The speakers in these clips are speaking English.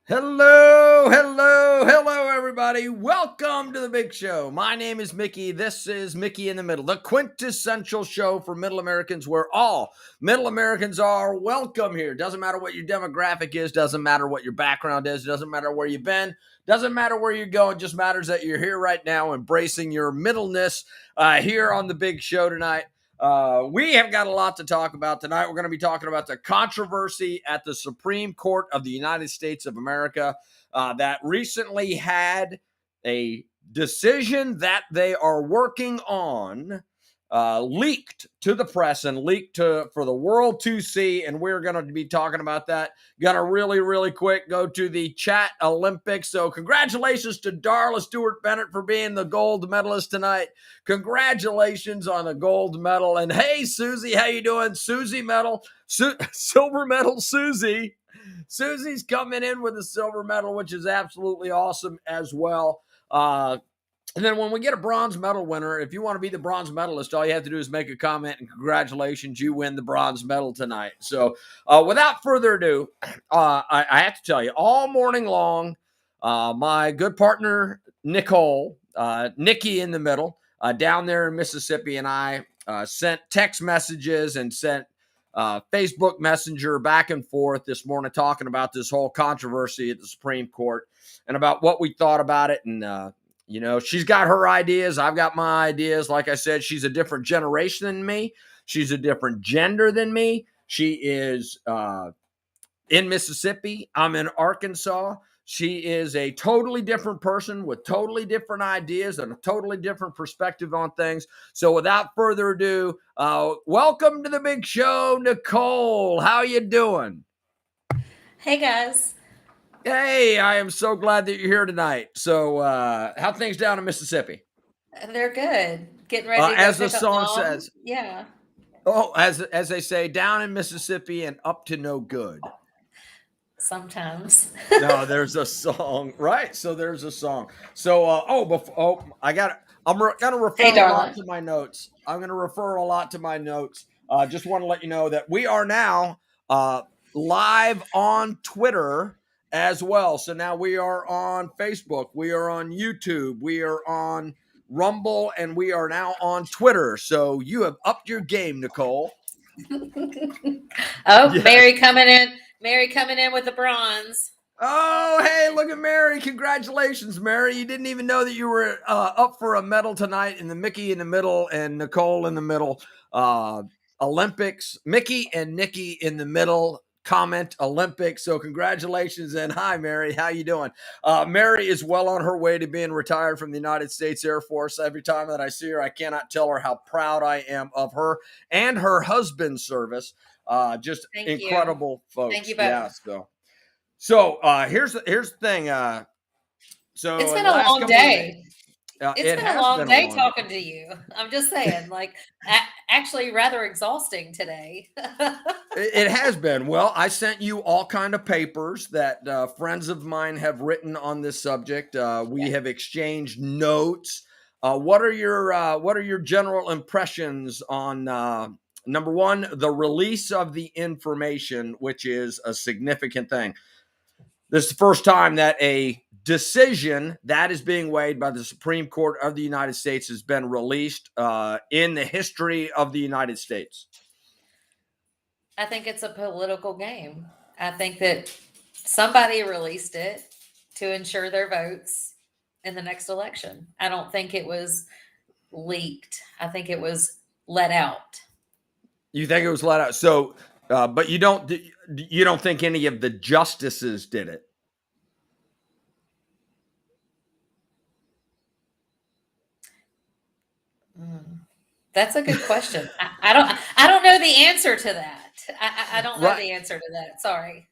Hello, everybody. Welcome to the big show. My name is Mickey. This is Mickey in the Middle, the quintessential show for middle Americans where all middle Americans are welcome here. Doesn't matter what your demographic is, doesn't matter what your background is, doesn't matter where you've been, doesn't matter where you're going, just matters that you're here right now embracing your middleness here on the big show tonight. We have got a lot to talk about tonight. We're going to be talking about the controversy at the Supreme Court of the United States of America that recently had a decision that they are working on leaked to the press and leaked for the world to see. And we're going to be talking about that. Going to really quick go to the chat Olympics. So congratulations to Darla Stewart-Bennett for being the gold medalist tonight. Congratulations on the gold medal. And hey, Susie, how you doing? Susie medal, silver medal, Susie. Susie's coming in with a silver medal, which is absolutely awesome as well. And then when we get a bronze medal winner, if you want to be the bronze medalist, all you have to do is make a comment and congratulations, you win the bronze medal tonight. So without further ado, I have to tell you, all morning long, my good partner, Nicole, Nickey in the Middle, down there in Mississippi, and I sent text messages and sent Facebook Messenger back and forth this morning talking about this whole controversy at the Supreme Court and about what we thought about it. And, she's got her ideas. I've got my ideas. Like I said, she's a different generation than me. She's a different gender than me. She is in Mississippi. I'm in Arkansas. She is a totally different person with totally different ideas and a totally different perspective on things. So without further ado, welcome to the big show, Nicole. How you doing? Hey, guys. Hey, I am so glad that you're here tonight. So how things down in Mississippi? They're good. Getting ready to go As the pick up song mom. says, Yeah, as they say, down in Mississippi and up to no good. sometimes. No, there's a song, right? So there's a song. So, gonna refer Hey, a lot darling. to my notes. I'm gonna refer a lot to my notes. Just want to let you know that we are now live on Twitter as well. So now we are on Facebook, we are on YouTube, we are on Rumble, and we are now on Twitter. So you have upped your game, Nicole. Oh, Yes. Mary coming in. Mary coming in with the bronze. Oh, hey, look at Mary. Congratulations, Mary. You didn't even know that you were up for a medal tonight in the Mickey in the Middle and Nicole in the Middle Olympics. Mickey and Nickey in the Middle comment Olympics. So congratulations and hi, Mary. How you doing? Mary is well on her way to being retired from the United States Air Force. Every time that I see her, I cannot tell her how proud I am of her and her husband's service. Just Thank you. incredible Thank folks. you Yeah, both. so here's the thing. It's So in been the a last long couple of days, day. It's it been a has long been a day long day. talking to you. I'm just saying, actually rather exhausting today. It has been. Well, I sent you all kind of papers that friends of mine have written on this subject. We Yeah. have exchanged notes. What are your general impressions on number one, the release of the information, which is a significant thing? This is the first time that a decision that is being weighed by the Supreme Court of the United States has been released in the history of the United States. I think it's a political game. I think that somebody released it to ensure their votes in the next election. I don't think it was leaked. I think it was let out. You think it was let out? So, but you don't think any of the justices did it? Mm. That's a good question. I don't know the answer to that. I don't know Right. the answer to that. Sorry.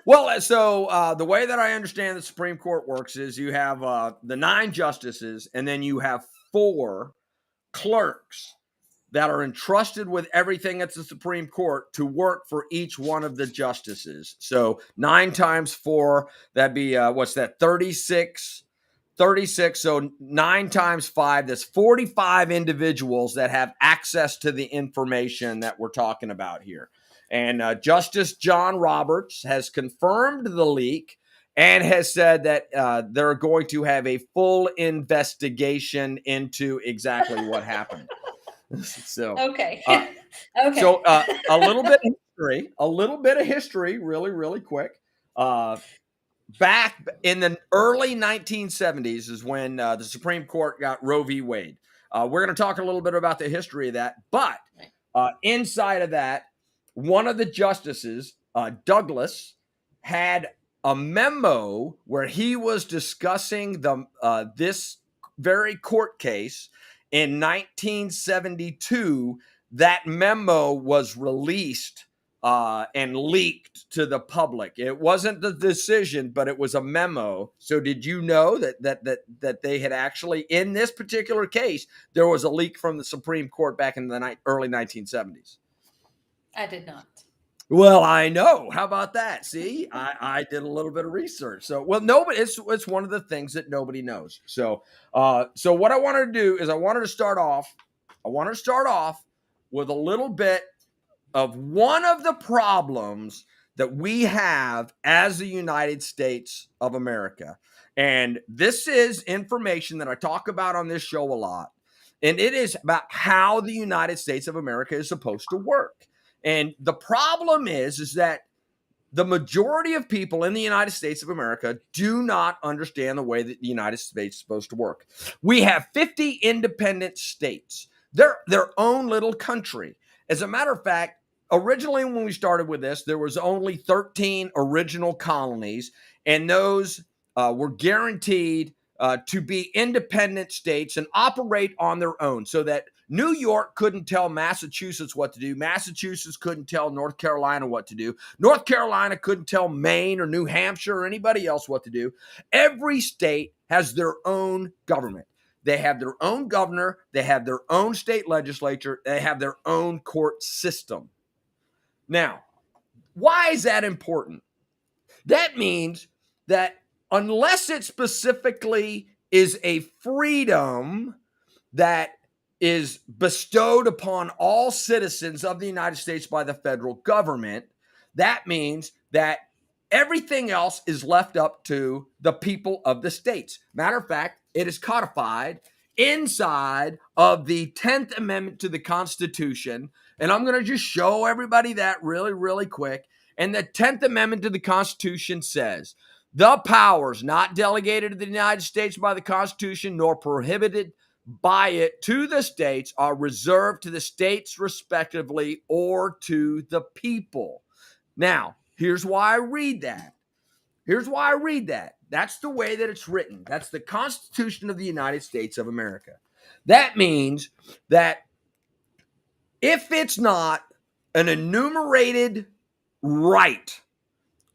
Well, so the way that I understand the Supreme Court works is you have the 9 justices, and then you have 4 clerks that are entrusted with everything at the Supreme Court to work for each one of the justices. So 9 times 4, that'd be, what's that, 36? 36. So 9 times 5, that's 45 individuals that have access to the information that we're talking about here. And Justice John Roberts has confirmed the leak and has said that they're going to have a full investigation into exactly what happened. So, Okay. uh, Okay. a little bit of history, really, really quick. Back in the early 1970s is when the Supreme Court got Roe v. Wade. We're going to talk a little bit about the history of that, but inside of that, one of the justices, Douglas, had a memo where he was discussing this very court case in 1972. That memo was released and leaked to the public. It wasn't the decision, but it was a memo. So, did you know that they had actually, in this particular case, there was a leak from the Supreme Court back in the early 1970s? I did not. Well, I know. How about that? See, I did a little bit of research. So, well, nobody. It's one of the things that nobody knows. So, so what I wanted to do is I wanted to start off with a little bit of one of the problems that we have as the United States of America. And this is information that I talk about on this show a lot. And it is about how the United States of America is supposed to work. And the problem is that the majority of people in the United States of America do not understand the way that the United States is supposed to work. We have 50 independent states. They're their own little country. As a matter of fact, originally when we started with this, there was only 13 original colonies, and those were guaranteed to be independent states and operate on their own, so that New York couldn't tell Massachusetts what to do. Massachusetts couldn't tell North Carolina what to do. North Carolina couldn't tell Maine or New Hampshire or anybody else what to do. Every state has their own government. They have their own governor. They have their own state legislature. They have their own court system. Now, why is that important? That means that unless it specifically is a freedom that is bestowed upon all citizens of the United States by the federal government, that means that everything else is left up to the people of the states. Matter of fact, it is codified inside of the 10th Amendment to the Constitution. And I'm going to just show everybody that really, really quick. And the 10th Amendment to the Constitution says, the powers not delegated to the United States by the Constitution nor prohibited by it to the states are reserved to the states respectively or to the people. Now, here's why I read that. That's the way that it's written. That's the Constitution of the United States of America. That means that if it's not an enumerated right,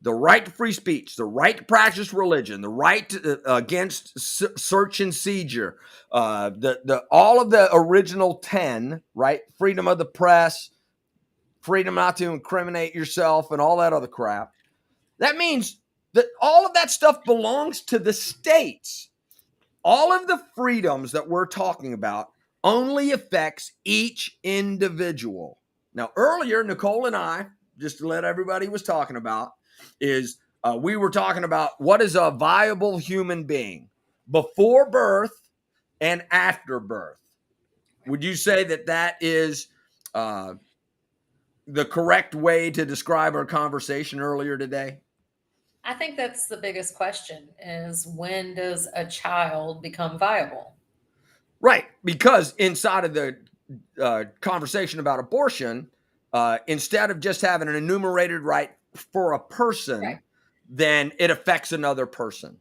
the right to free speech, the right to practice religion, the right against search and seizure, all of the original 10, right? Freedom of the press, freedom not to incriminate yourself, and all that other crap. That means that all of that stuff belongs to the states. All of the freedoms that we're talking about only affects each individual. Now, earlier, Nicole and I, just to let everybody was talking about, is we were talking about what is a viable human being before birth and after birth. Would you say that that is the correct way to describe our conversation earlier today? I think that's the biggest question is when does a child become viable? Right, because inside of the conversation about abortion, instead of just having an enumerated right for a person, Right. then it affects another person.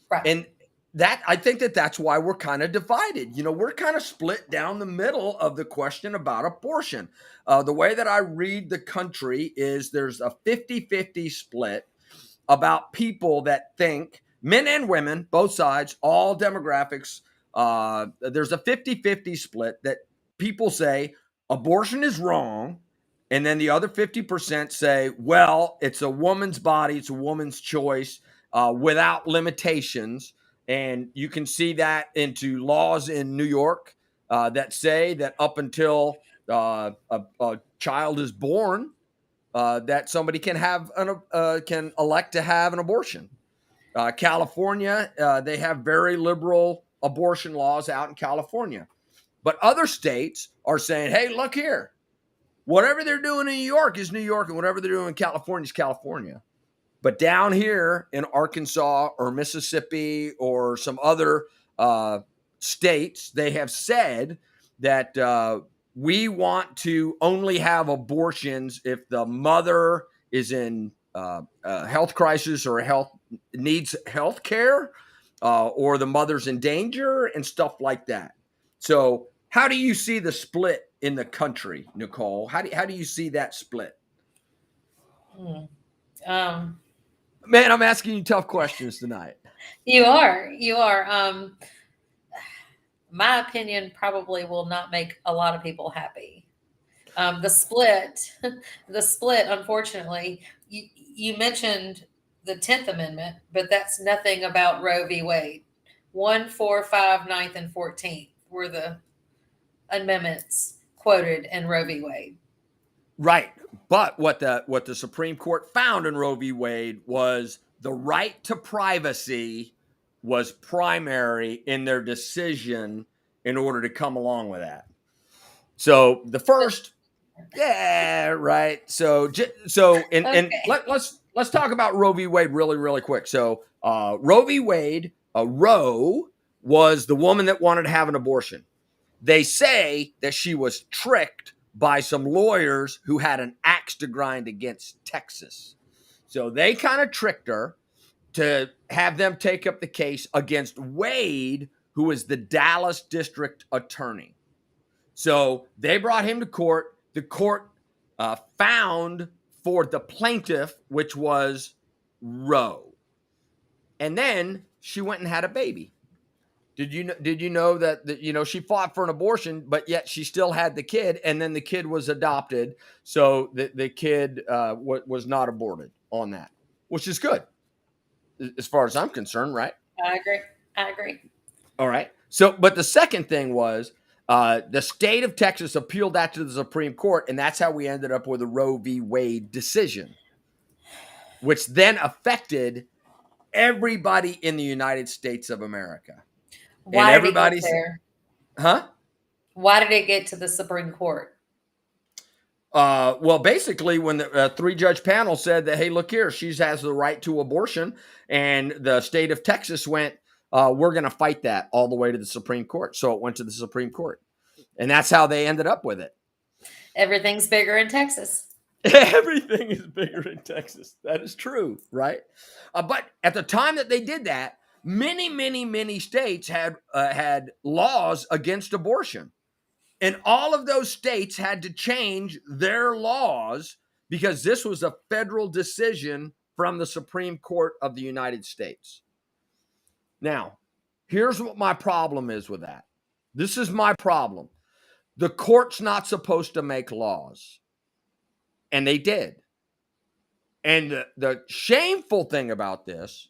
Right. And that, I think that that's why we're kind of divided. You know, we're kind of split down the middle of the question about abortion. The way that I read the country is there's a 50-50 split about people that think, men and women, both sides, all demographics, there's a 50-50 split that people say abortion is wrong. And then the other 50% say, well, it's a woman's body, it's a woman's choice without limitations. And you can see that into laws in New York that say that up until a child is born, that somebody can have can elect to have an abortion. California, they have very liberal abortion laws out in California. But other states are saying, hey, look here. Whatever they're doing in New York is New York, and whatever they're doing in California is California. But down here in Arkansas or Mississippi or some other states, they have said that we want to only have abortions if the mother is in a health crisis or needs health care, or the mother's in danger and stuff like that. So how do you see the split in the country, Nicole? How do you see that split? Um, Man, I'm asking you tough questions tonight. you are. My opinion probably will not make a lot of people happy. The split, unfortunately, you mentioned the 10th Amendment, but that's nothing about Roe v. Wade. 1, 4, 5, 9th, and 14th were the amendments quoted in Roe v. Wade. Right. But what the Supreme Court found in Roe v. Wade was the right to privacy was primary in their decision in order to come along with that. So the first, yeah, right. So and let's talk about Roe v. Wade really quick. So Roe v. Wade, Roe was the woman that wanted to have an abortion. They say that she was tricked by some lawyers who had an axe to grind against Texas. So they kind of tricked her to have them take up the case against Wade, who is the Dallas district attorney. So they brought him to court. The court found for the plaintiff, which was Roe. And then she went and had a baby. Did you know that she fought for an abortion, but yet she still had the kid, and then the kid was adopted, so the kid was not aborted on that, which is good, as far as I'm concerned, right? I agree. All right. So, but the second thing was the state of Texas appealed that to the Supreme Court, and that's how we ended up with a Roe v. Wade decision, which then affected everybody in the United States of America. Why did it get there? Huh? Why did it get to the Supreme Court? Well, basically, when the 3-judge panel said that, hey, look here, she has the right to abortion, and the state of Texas went, we're going to fight that all the way to the Supreme Court. So it went to the Supreme Court, and that's how they ended up with it. Everything's bigger in Texas. Everything is bigger in Texas. That is true, right? But at the time that they did that, many states had laws against abortion. And all of those states had to change their laws because this was a federal decision from the Supreme Court of the United States. Now, here's what my problem is with that. This is my problem. The court's not supposed to make laws. And they did. And the shameful thing about this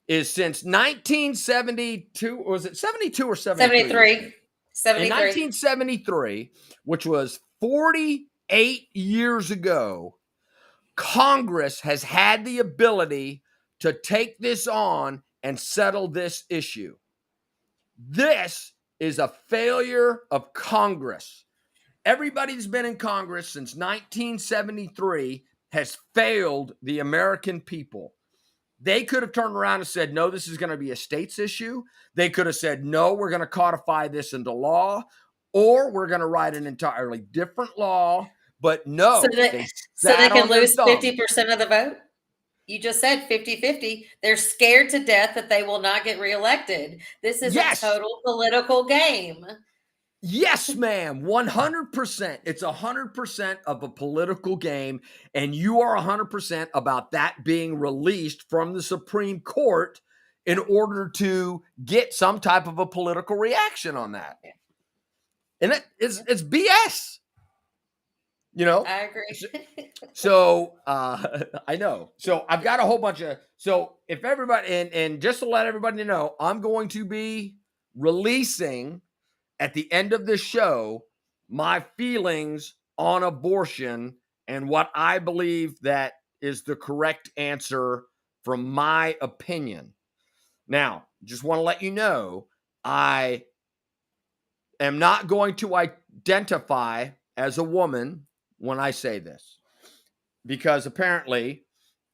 is since 1972, was it 72 or 73? 73. In 1973, which was 48 years ago, Congress has had the ability to take this on and settle this issue. This is a failure of Congress. Everybody that's been in Congress since 1973 has failed the American people. They could have turned around and said, no, this is going to be a state's issue. They could have said, no, we're going to codify this into law, or we're going to write an entirely different law. But no, so they can lose 50% of the vote. You just said 50-50. They're scared to death that they will not get reelected. This is a total political game. Yes, ma'am. 100%. It's 100% of a political game. And you are 100% about that being released from the Supreme Court in order to get some type of a political reaction on that. And it's BS. I agree. So I know. So I've got a whole bunch of, so if everybody, and just to let everybody know, I'm going to be releasing at the end of this show my feelings on abortion and what I believe that is the correct answer from my opinion. Now, just want to let you know, I am not going to identify as a woman when I say this, because apparently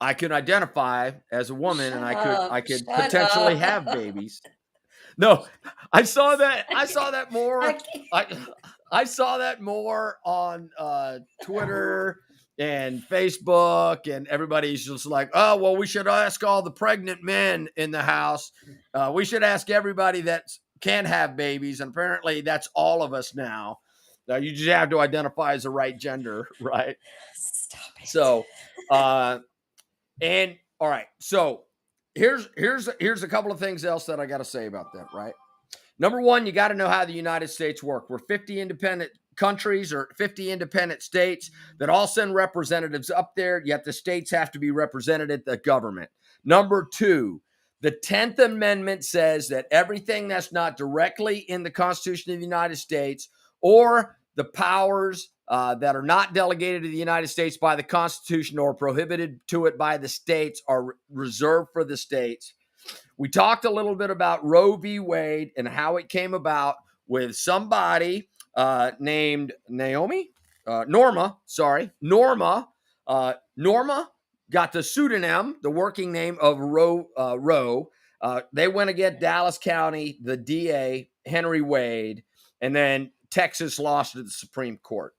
I can identify as a woman and Shut I up. could Shut potentially have up. babies. No, I saw that I more. can't. I saw that more on Twitter and Facebook, and everybody's just like, oh, well, we should ask all the pregnant men in the house. We should ask everybody that can have babies. And apparently that's all of us now. You just have to identify as the right gender, right? Stop it. So, and all right. So here's a couple of things else that I got to say about that, right? Number one, you got to know how the United States work. We're 50 independent countries or 50 independent states that all send representatives up there, yet the states have to be represented at the government. Number two, the 10th Amendment says that everything that's not directly in the Constitution of the United States or the powers that are not delegated to the United States by the Constitution or prohibited to it by the states are reserved for the states. We talked a little bit about Roe v. Wade and how it came about with somebody named Norma. Norma got the pseudonym, the working name of Roe. They went against Dallas County, the DA, Henry Wade, and then Texas lost to the Supreme Court.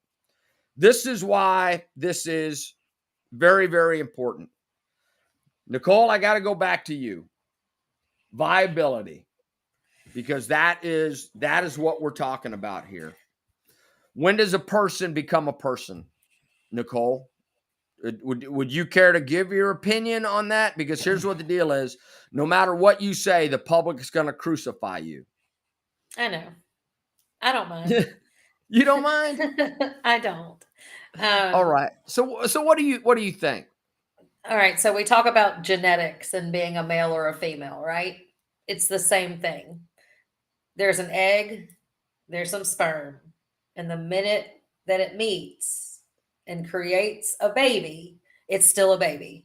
This is why this is very, very important. Nicole, I got to go back to you. Viability, because that is what we're talking about here. When does a person become a person, Nicole? Would you care to give your opinion on that? Because here's what the deal is. No matter what you say, the public is going to crucify you. I know. I don't mind. You don't mind? I don't. All right. So what do you think? All right. So we talk about genetics and being a male or a female, right? It's the same thing. There's an egg, there's some sperm. And the minute that it meets and creates a baby, it's still a baby.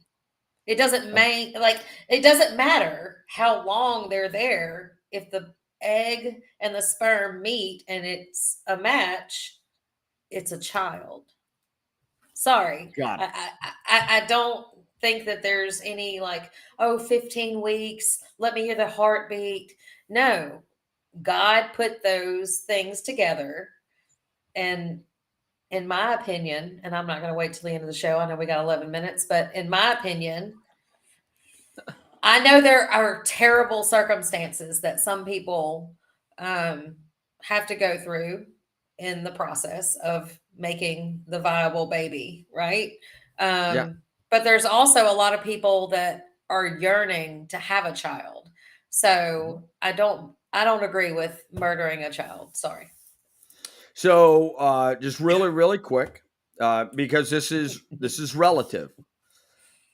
It doesn't it doesn't matter how long they're there. If the egg and the sperm meet and it's a match, it's a child. Sorry. Got it. I don't think that there's any 15 weeks, let me hear the heartbeat. No. God put those things together. And in my opinion, and I'm not going to wait till the end of the show. I know we got 11 minutes, but in my opinion, I know there are terrible circumstances that some people have to go through in the process of making the viable baby, right? Yeah. But there's also a lot of people that are yearning to have a child. So I don't agree with murdering a child. Sorry. So just really, really quick, because this is relative.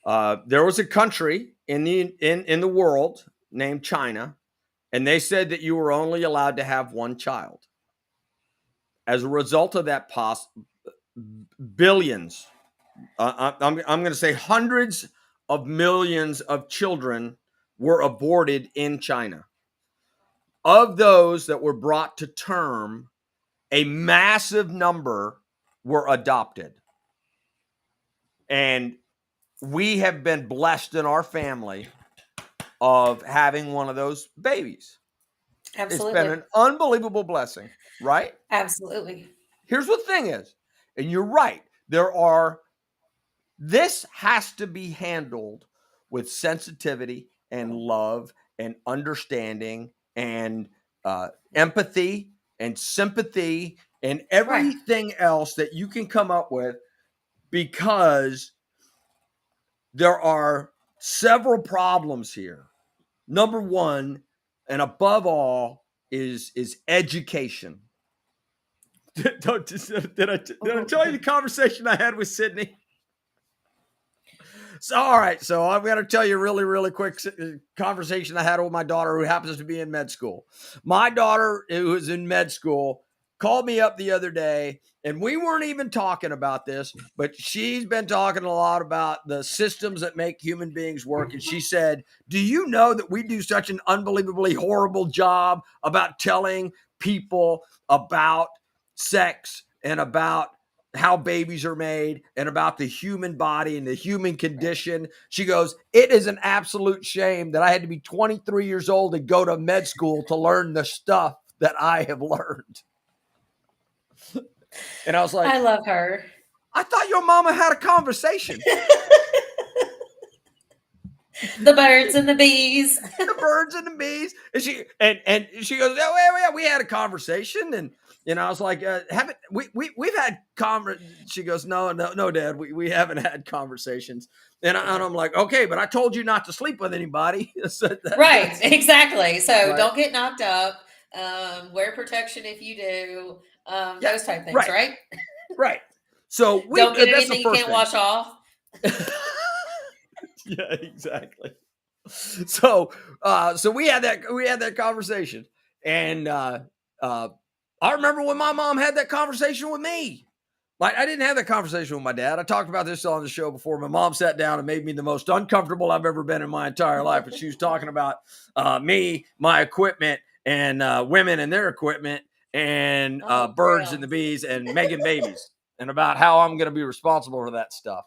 There was a country in the world named China, and they said that you were only allowed to have one child. As a result of that, billions, I'm going to say hundreds of millions of children were aborted in China. Of those that were brought to term, a massive number were adopted. And we have been blessed in our family of having one of those babies. Absolutely. It's been an unbelievable blessing, right? Absolutely. Here's what the thing is, and you're right. This has to be handled with sensitivity and love and understanding and empathy and sympathy and everything else that you can come up with, because there are several problems here. Number one, and above all, is education. Did I tell you the conversation I had with Sydney? So, all right. So I'm going to tell you a really, really quick conversation I had with my daughter, who happens to be in med school. My daughter, who is in med school, called me up the other day, and we weren't even talking about this, but she's been talking a lot about the systems that make human beings work. And she said, do you know that we do such an unbelievably horrible job about telling people about sex and about how babies are made and about the human body and the human condition? She goes, it is an absolute shame that I had to be 23 years old and go to med school to learn the stuff that I have learned. And I was like, I love her. I thought your mama had a conversation. The birds and the bees. The birds and the bees. And she goes, oh, yeah, we had a conversation. And I was like, haven't we've had she goes, no, Dad, we haven't had conversations. And I'm like, okay, but I told you not to sleep with anybody. So right, exactly. So right. Don't get knocked up. Wear protection if you do. Those type things, right? Right. So don't get anything you can't wash off. Yeah, exactly. So we had that conversation, and I remember when my mom had that conversation with me. Like, I didn't have that conversation with my dad. I talked about this on the show before. My mom sat down and made me the most uncomfortable I've ever been in my entire life. And she was talking about me, my equipment, and women and their equipment, and birds and the bees, and making babies, and about how I'm going to be responsible for that stuff.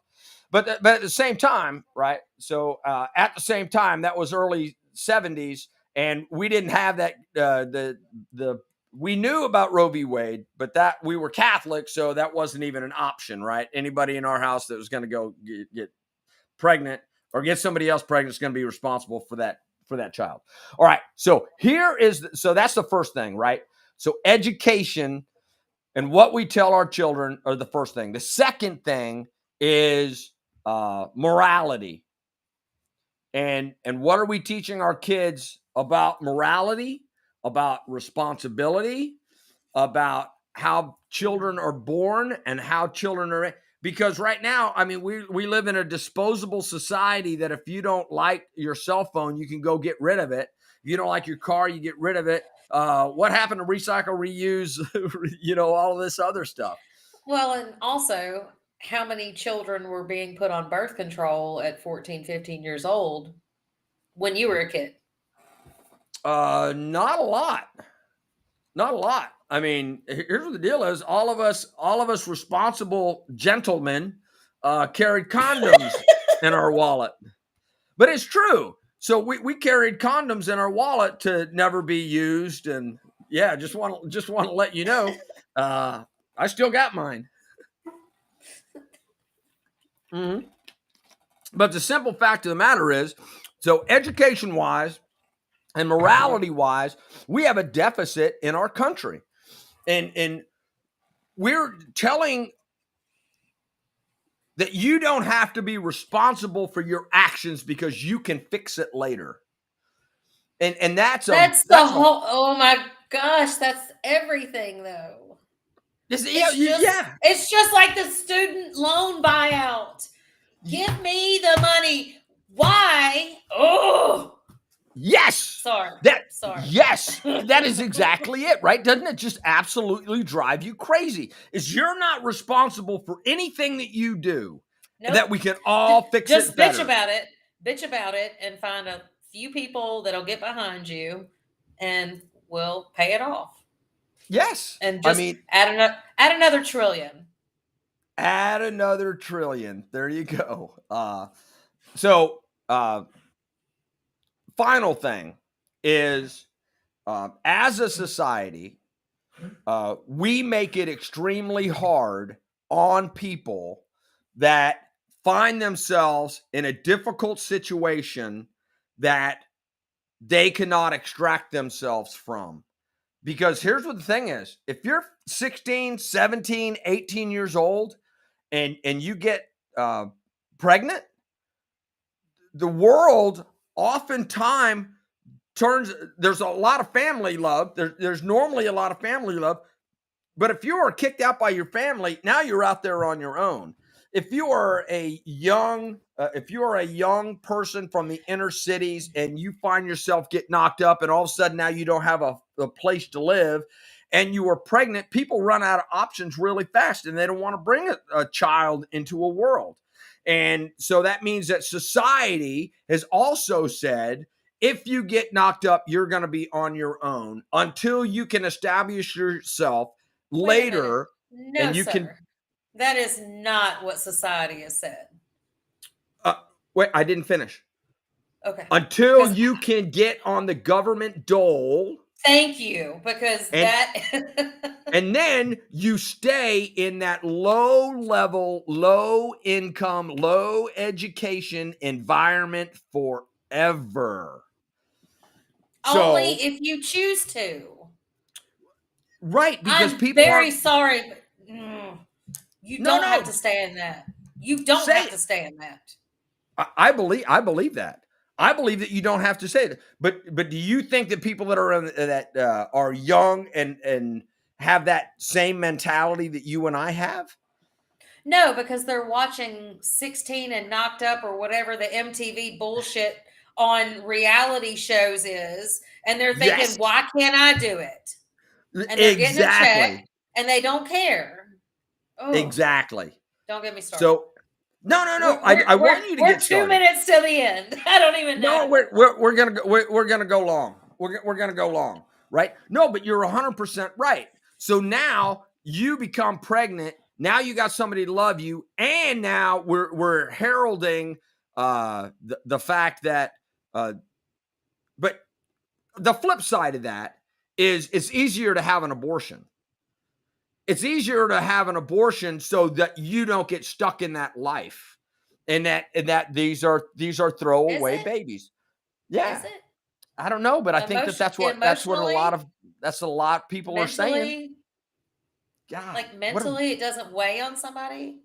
But at the same time, right? So at the same time, that was early 70s, and we didn't have that we knew about Roe v. Wade, but that we were Catholic, so that wasn't even an option, right? Anybody in our house that was going to go get pregnant or get somebody else pregnant is going to be responsible for that child. All right. So so that's the first thing, right? So education and what we tell our children are the first thing. The second thing is morality. And what are we teaching our kids about morality, about responsibility, about how children are born and how children are? Because right now, I mean, we live in a disposable society that if you don't like your cell phone, you can go get rid of it. If you don't like your car, you get rid of it. What happened to recycle, reuse, all of this other stuff? Well, and also, how many children were being put on birth control at 14, 15 years old when you were a kid? Not a lot. Not a lot. I mean, here's what the deal is. All of us responsible gentlemen carried condoms in our wallet. But it's true. So we carried condoms in our wallet to never be used. And yeah, just want to let you know, I still got mine. Mm-hmm. But the simple fact of the matter is, so education-wise and morality-wise, we have a deficit in our country. And we're telling that you don't have to be responsible for your actions because you can fix it later. And that's the whole, oh my gosh, that's everything though. It's just like the student loan buyout. Give me the money. Why? Oh, yes. Sorry. Yes, that is exactly it, right? Doesn't it just absolutely drive you crazy? Is you're not responsible for anything that you do. Nope. That we can all fix just it better. Bitch about it, and find a few people that'll get behind you, and will pay it off. Yes, and just add another trillion. Add another trillion. There you go. Final thing is, as a society, we make it extremely hard on people that find themselves in a difficult situation that they cannot extract themselves from. Because here's what the thing is. If you're 16, 17, 18 years old and you get pregnant, the world oftentimes there's a lot of family love. There's normally a lot of family love. But if you are kicked out by your family, now you're out there on your own. If you are a young person from the inner cities and you find yourself get knocked up and all of a sudden now you don't have a place to live, and you are pregnant, people run out of options really fast, and they don't want to bring a child into a world. And so that means that society has also said, if you get knocked up, you're going to be on your own until you can establish yourself later. No, and you sir. can. That is not what society has said. Wait, I didn't finish. Okay. Until you can get on the government dole. Thank you, because and then you stay in that low level, low income, low education environment forever. Only if you choose to. Right, because I'm people very sorry, but you don't have to stay in that. You don't have to stay in that. I believe that. I believe that you don't have to say it. But do you think that people that are are young and have that same mentality that you and I have? No, because they're watching 16 and Knocked Up or whatever the MTV bullshit on reality shows is, and they're thinking, why can't I do it? And they're getting a check, and they don't care. Oh, exactly. Don't get me started. So no. I want you to get started. We're 2 minutes to the end. I don't even know. No, we're gonna go long. We're gonna go long, right? No, but you're 100% right. So now you become pregnant. Now you got somebody to love you, and now we're heralding the fact that. But the flip side of that is it's easier to have an abortion. It's easier to have an abortion so that you don't get stuck in that life, and that these are throwaway babies. Yeah, is it? I don't know, but I think that's what a lot of people are saying. God, like mentally, it doesn't weigh on somebody.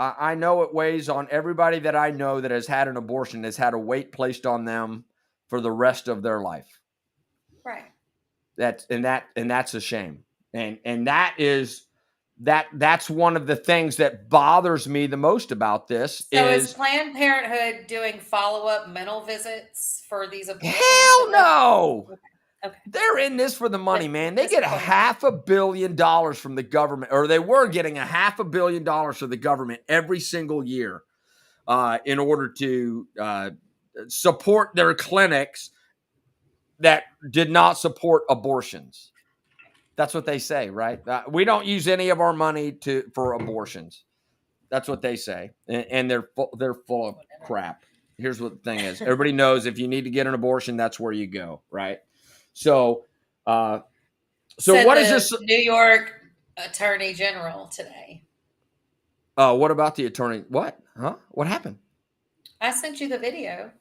I know it weighs on everybody that I know that has had an abortion, has had a weight placed on them for the rest of their life. Right. That's a shame. And that's one of the things that bothers me the most about this. So is Planned Parenthood doing follow-up mental visits for these abortions? Hell no. Okay. They're in this for the money, man. They get $500 million from the government, or they were getting $500 million from the government every single year in order to support their clinics that did not support abortions. That's what they say, right? We don't use any of our money for abortions. That's what they say, and they're full of crap. Here's what the thing is: everybody knows if you need to get an abortion, that's where you go, right? So, what is this? New York Attorney General today. What about the attorney? What? Huh? What happened? I sent you the video.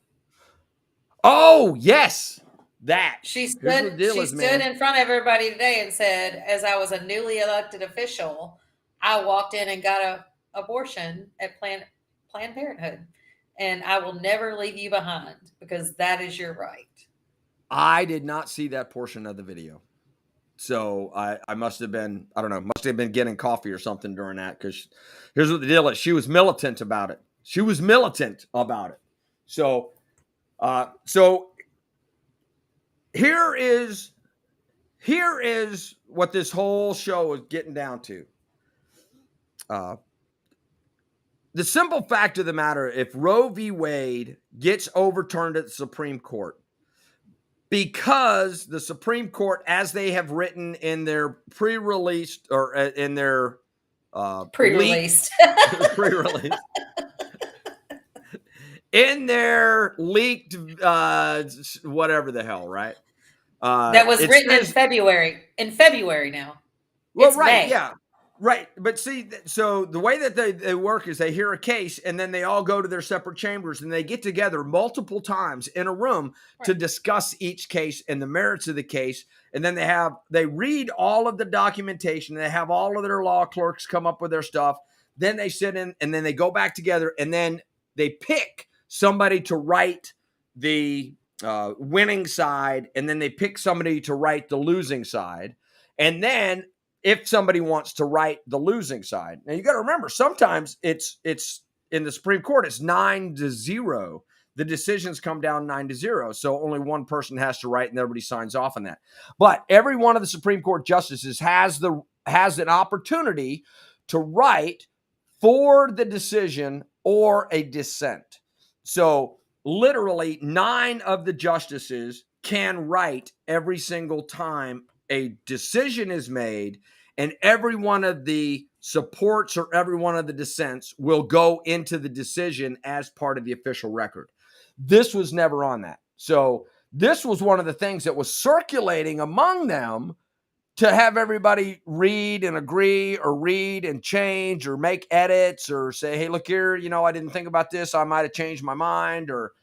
Oh yes. That she stood in front of everybody today and said, as I was a newly elected official, I walked in and got an abortion at Planned Parenthood, and I will never leave you behind because that is your right. I did not see that portion of the video, so I must have been, I don't know, must have been getting coffee or something during that, because here's what the deal is: she was militant about it. So Here is what this whole show is getting down to. The simple fact of the matter, if Roe v. Wade gets overturned at the Supreme Court, because the Supreme Court, as they have written in their pre-released or in their pre-released in their leaked whatever the hell, right? That was written in February. In February now. Well, right, May. Yeah, right. But see, so the way that they work is they hear a case, and then they all go to their separate chambers, and they get together multiple times in a room to discuss each case and the merits of the case. And then they read all of the documentation. They have all of their law clerks come up with their stuff. Then they sit in, and then they go back together, and then they pick somebody to write the winning side, and then they pick somebody to write the losing side. And then if somebody wants to write the losing side, now you got to remember, sometimes it's in the Supreme Court, it's 9-0 the decisions come down 9-0. So only one person has to write and everybody signs off on that. But every one of the Supreme Court justices has an opportunity to write for the decision or a dissent. So literally 9 of the justices can write every single time a decision is made, and every one of the supports or every one of the dissents will go into the decision as part of the official record. This was never on that. So this was one of the things that was circulating among them, to have everybody read and agree or read and change or make edits or say, hey, look here, I didn't think about this. I might have changed my mind, or,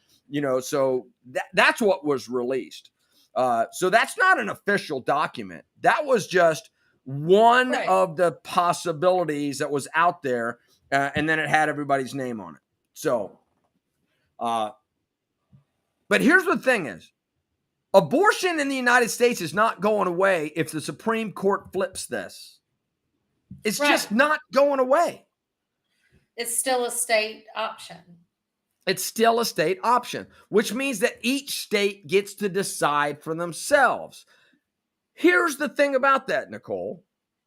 so that's what was released. So that's not an official document. That was just one of the possibilities that was out there. And then it had everybody's name on it. So, but here's the thing is, abortion in the United States is not going away if the Supreme Court flips this. It's just not going away. It's still a state option. It's still a state option, which means that each state gets to decide for themselves. Here's the thing about that, Nicole.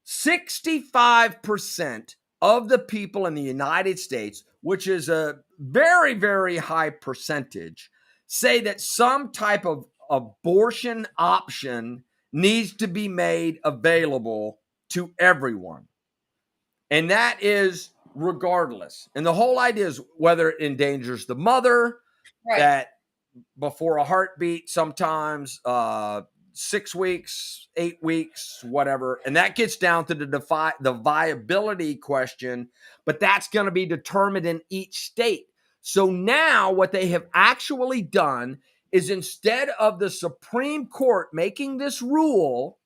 65% of the people in the United States, which is a very, very high percentage, say that some type of abortion option needs to be made available to everyone. And that is regardless. And the whole idea is whether it endangers the mother, that before a heartbeat, sometimes 6 weeks, 8 weeks, whatever. And that gets down to the viability question, but that's going to be determined in each state. So now what they have actually done is, instead of the Supreme Court making this rule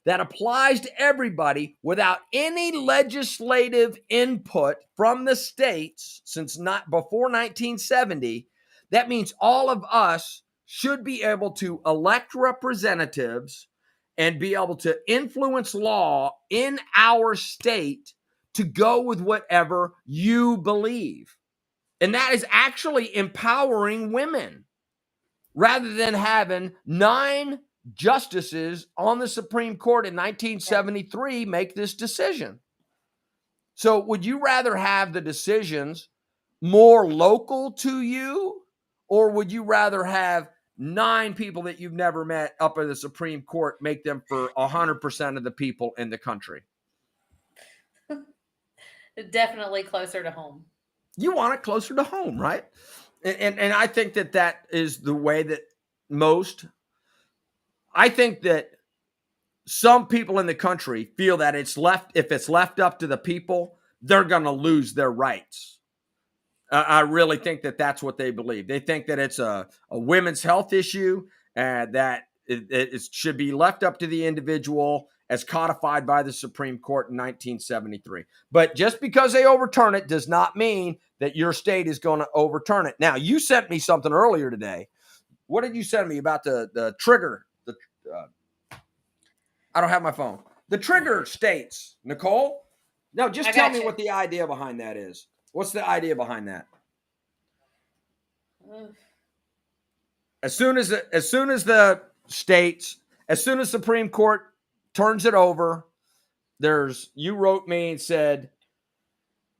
that applies to everybody without any legislative input from the states since not before 1970, that means all of us should be able to elect representatives and be able to influence law in our state to go with whatever you believe. And that is actually empowering women, rather than having 9 justices on the Supreme Court in 1973 make this decision. So would you rather have the decisions more local to you, or would you rather have 9 people that you've never met up in the Supreme Court make them for 100% of the people in the country? Definitely closer to home. You want it closer to home, right? And I think that is the way that I think that some people in the country feel that if it's left up to the people, they're going to lose their rights. I really think that that's what they believe. They think that it's a women's health issue, that it should be left up to the individual as codified by the Supreme Court in 1973. But just because they overturn it does not mean that your state is going to overturn it. Now, you sent me something earlier today. What did you send me about the trigger? I don't have my phone. The trigger states, Nicole. No, just tell me what the idea behind that is. What's the idea behind that? As soon as the states, as soon as Supreme Court turns it over, you wrote me and said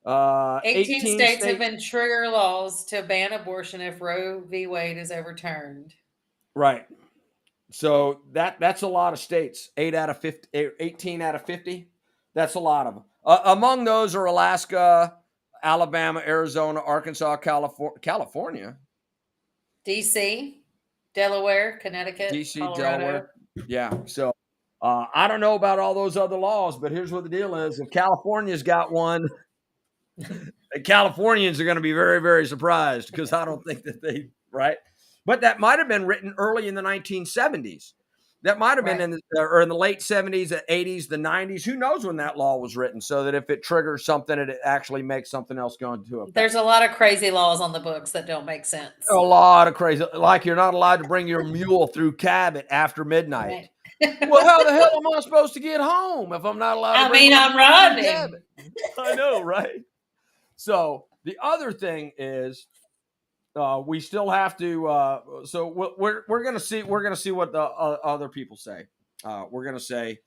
18 states have been trigger laws to ban abortion if Roe v. Wade is overturned. Right. So that's a lot of states. 18 out of 50. That's a lot of them. Among those are Alaska, Alabama, Arizona, Arkansas, California, D.C., Delaware, Connecticut, D.C., Colorado. Delaware. Yeah. So I don't know about all those other laws, but here's what the deal is. If California's got one, the Californians are going to be very, very surprised, because I don't think that right? But that might have been written early in the 1970s. That might have been in the late 70s, the 80s, the 90s. Who knows when that law was written, so that if it triggers something, it actually makes something else go into effect. There's a lot of crazy laws on the books that don't make sense. A lot of crazy, like you're not allowed to bring your mule through Cabot after midnight. Right. Well, how the hell am I supposed to get home if I'm not allowed to bring I'm riding. I know, right? So the other thing is, We still have to. So we're gonna see. We're gonna see what the other people say. We're gonna say.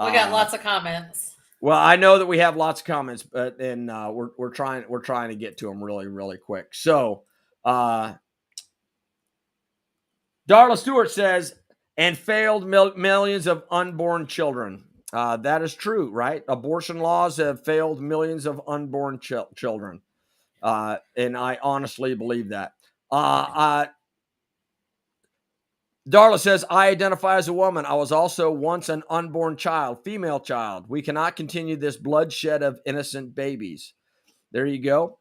We got lots of comments. Well, I know that we have lots of comments, but and we're trying to get to them really quick. So, Darla Stewart says, and failed millions of unborn children. That is true, right? Abortion laws have failed millions of unborn children, and I honestly believe that. Darla says, I identify as a woman. I was also once an unborn child, female child. We cannot continue this bloodshed of innocent babies. There you go.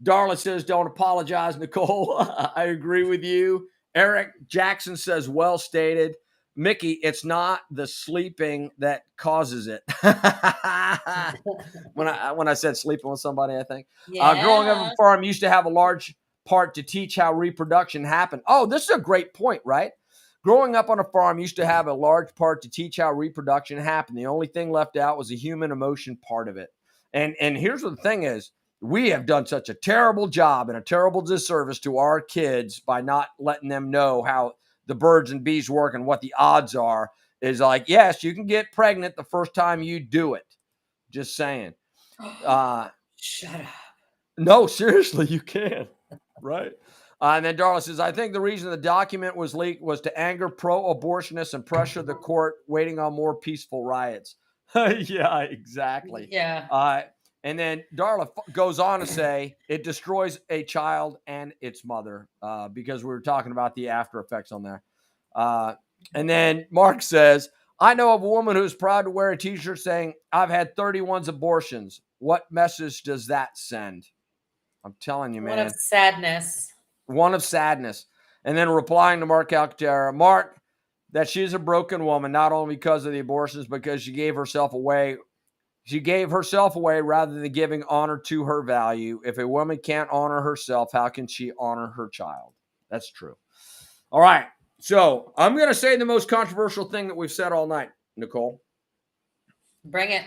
Darla says, don't apologize, Nicole. I agree with you. Eric Jackson says, well stated. Mickey, it's not the sleeping that causes it. when I said sleeping with somebody, I think. Yeah. Growing up on a farm used to have a large part to teach how reproduction happened. Oh, this is a great point, right? Growing up on a farm used to have a large part to teach how reproduction happened. The only thing left out was the human emotion part of it. And here's what the thing is. We have done such a terrible job and a terrible disservice to our kids by not letting them know how the birds and bees work and what the odds are. Is like, yes, you can get pregnant the first time you do it. Just saying. Shut up. No, seriously, you can. Right. And then Darla says, I think the reason the document was leaked was to anger pro-abortionists and pressure the court, waiting on more peaceful riots. Yeah, exactly. Yeah. And then Darla goes on to say it destroys a child and its mother, because we were talking about the after effects on there. And then Mark says, I know of a woman who's proud to wear a t-shirt saying, I've had 31 abortions. What message does that send? I'm telling you, man. One of sadness. One of sadness. And then replying to Mark Alcantara, Mark, that she's a broken woman, not only because of the abortions, because she gave herself away. She gave herself away rather than giving honor to her value. If a woman can't honor herself, how can she honor her child? That's true. All right. So I'm going to say the most controversial thing that we've said all night, Nicole. Bring it.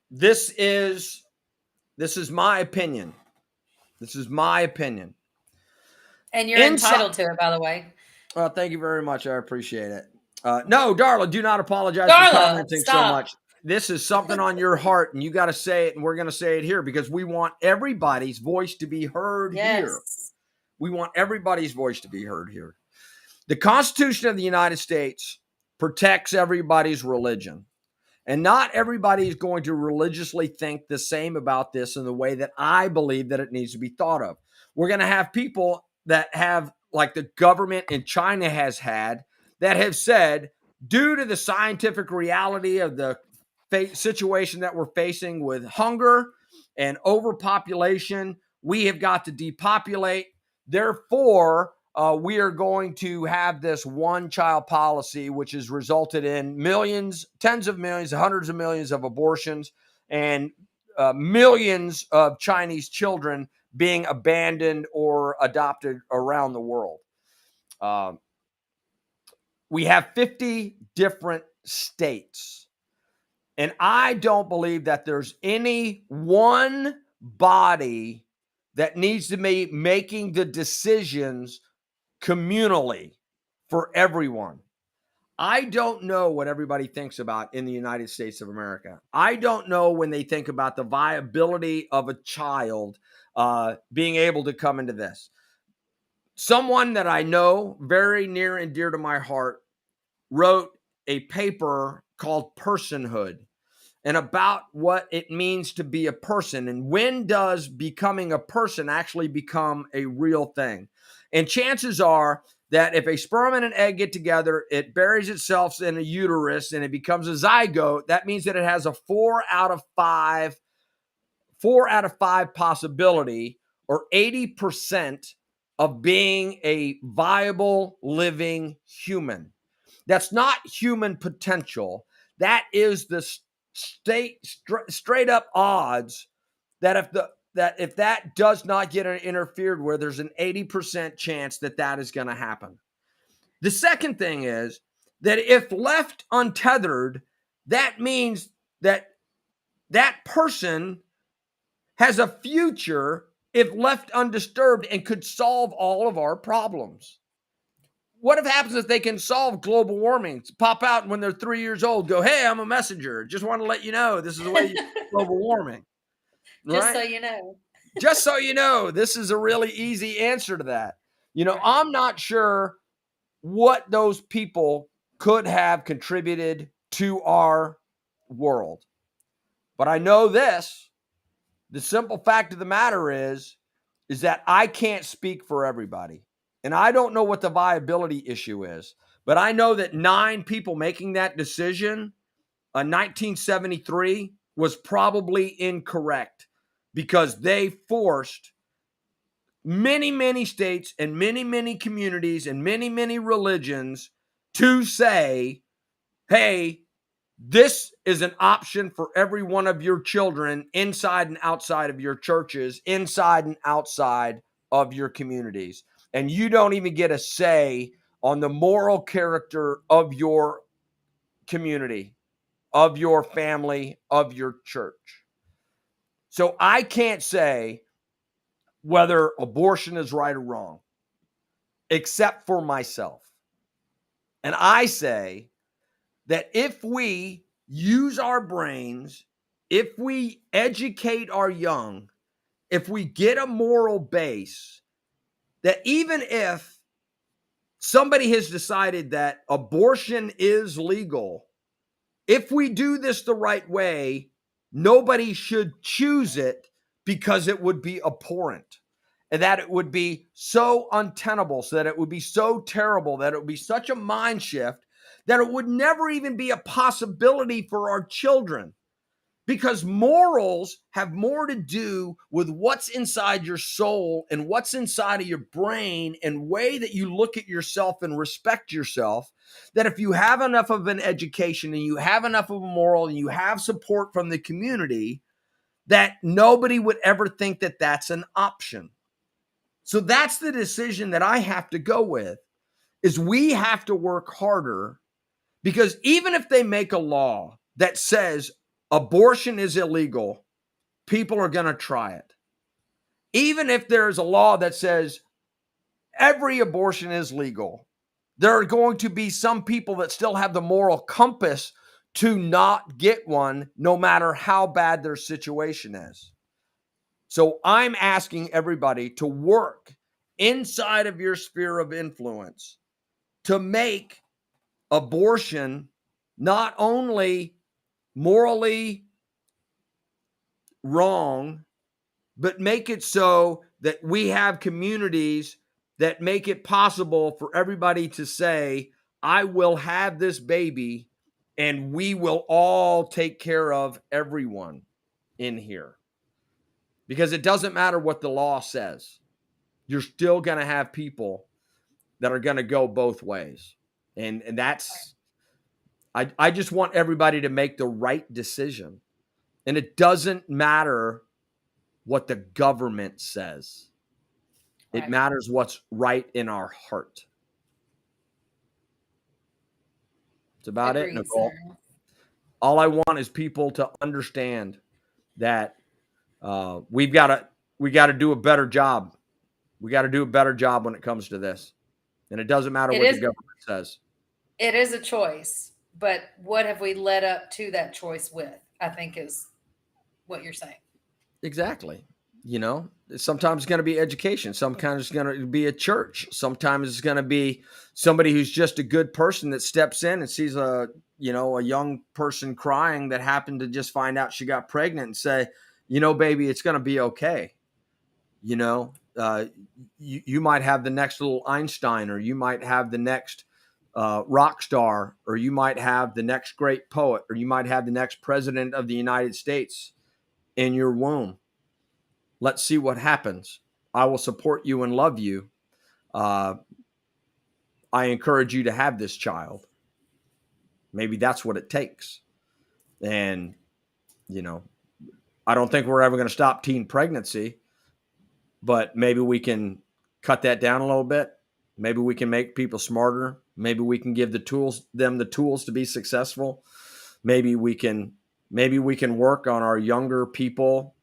This is my opinion. This is my opinion. And you're entitled to it, by the way. Well, thank you very much. I appreciate it. No, Darla, do not apologize for commenting so much. This is something on your heart, and you got to say it, and we're going to say it here because we want everybody's voice to be heard here. We want everybody's voice to be heard here. The Constitution of the United States protects everybody's religion. And not everybody is going to religiously think the same about this in the way that I believe that it needs to be thought of. We're going to have people that have, like the government in China has had, that have said, due to the scientific reality of the situation that we're facing with hunger and overpopulation, we have got to depopulate. Therefore, we are going to have this one-child policy, which has resulted in millions, tens of millions, hundreds of millions of abortions, and millions of Chinese children being abandoned or adopted around the world. We have 50 different states, and I don't believe that there's any one body that needs to be making the decisions communally for everyone. I don't know what everybody thinks about in the United States of America. I don't know when they think about the viability of a child being able to come into this. Someone that I know very near and dear to my heart wrote a paper called Personhood, and about what it means to be a person and when does becoming a person actually become a real thing. And chances are that if a sperm and an egg get together, it buries itself in a uterus and it becomes a zygote. That means that it has a 4 out of 5 possibility, or 80% of being a viable living human. That's not human potential. That is the straight up odds that if that does not get interfered with, there's an 80% chance that is going to happen. The second thing is that if left untethered, that means that person has a future if left undisturbed and could solve all of our problems. What if happens if they can solve global warming? Pop out when they're 3 years old, go, hey, I'm a messenger. Just want to let you know this is the way you global warming. Just so Right? you know. Just so you know, this is a really easy answer to that. Right. I'm not sure what those people could have contributed to our world. But I know this, the simple fact of the matter is that I can't speak for everybody. And I don't know what the viability issue is, but I know that 9 people making that decision in 1973 was probably incorrect because they forced many, many states and many, many communities and many, many religions to say, hey, this is an option for every one of your children inside and outside of your churches, inside and outside of your communities. And you don't even get a say on the moral character of your community, of your family, of your church. So I can't say whether abortion is right or wrong, except for myself. And I say that if we use our brains, if we educate our young, if we get a moral base, that even if somebody has decided that abortion is legal, if we do this the right way, nobody should choose it because it would be abhorrent and that it would be so untenable, so that it would be so terrible, that it would be such a mind shift that it would never even be a possibility for our children. Because morals have more to do with what's inside your soul and what's inside of your brain and way that you look at yourself and respect yourself. That if you have enough of an education and you have enough of a moral and you have support from the community, that nobody would ever think that that's an option. So that's the decision that I have to go with, is we have to work harder, because even if they make a law that says abortion is illegal, people are going to try it. Even if there's a law that says every abortion is legal, there are going to be some people that still have the moral compass to not get one, no matter how bad their situation is. So I'm asking everybody to work inside of your sphere of influence to make abortion not only morally wrong, but make it so that we have communities that make it possible for everybody to say, I will have this baby and we will all take care of everyone in here. Because it doesn't matter what the law says. You're still going to have people that are going to go both ways. And that's, I just want everybody to make the right decision. And it doesn't matter what the government says. It matters what's right in our heart. That's about it, Nicole. Sir. All I want is people to understand that we got to do a better job. We got to do a better job when it comes to this. And it doesn't matter what the government says. It is a choice, but what have we led up to that choice with, I think is what you're saying. Exactly. Sometimes it's going to be education. Sometimes it's going to be a church. Sometimes it's going to be somebody who's just a good person that steps in and sees a young person crying that happened to just find out she got pregnant and say, baby, it's going to be okay. You might have the next little Einstein, or you might have the next rock star, or you might have the next great poet, or you might have the next president of the United States in your womb. Let's see what happens. I will support you and love you. I encourage you to have this child. Maybe that's what it takes. And, I don't think we're ever going to stop teen pregnancy, but maybe we can cut that down a little bit. Maybe we can make people smarter. Maybe we can give them the tools to be successful. Maybe we can work on our younger people,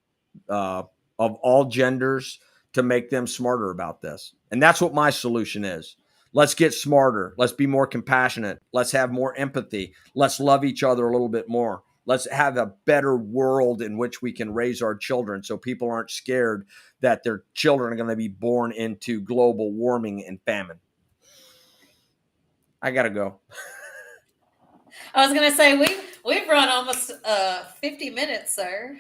of all genders to make them smarter about this. And that's what my solution is. Let's get smarter. Let's be more compassionate. Let's have more empathy. Let's love each other a little bit more. Let's have a better world in which we can raise our children so people aren't scared that their children are going to be born into global warming and famine. I got to go. I was going to say, we've run almost 50 minutes, sir.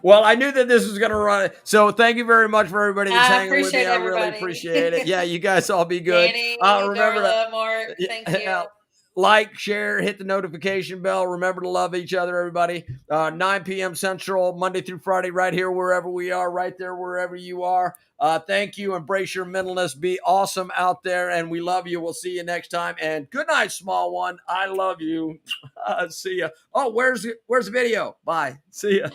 Well, I knew that this was going to run. So thank you very much for everybody that's hanging with me. I really everybody. appreciate it. Yeah, you guys all be good. Danny, Remember Darla, Mark, thank you. Like, share, hit the notification bell. Remember to love each other, everybody. 9 p.m. Central, Monday through Friday, right here, wherever we are, right there, wherever you are. Thank you. Embrace your mentalness. Be awesome out there, and we love you. We'll see you next time. And good night, small one. I love you. See ya. Oh, where's the video? Bye. See ya.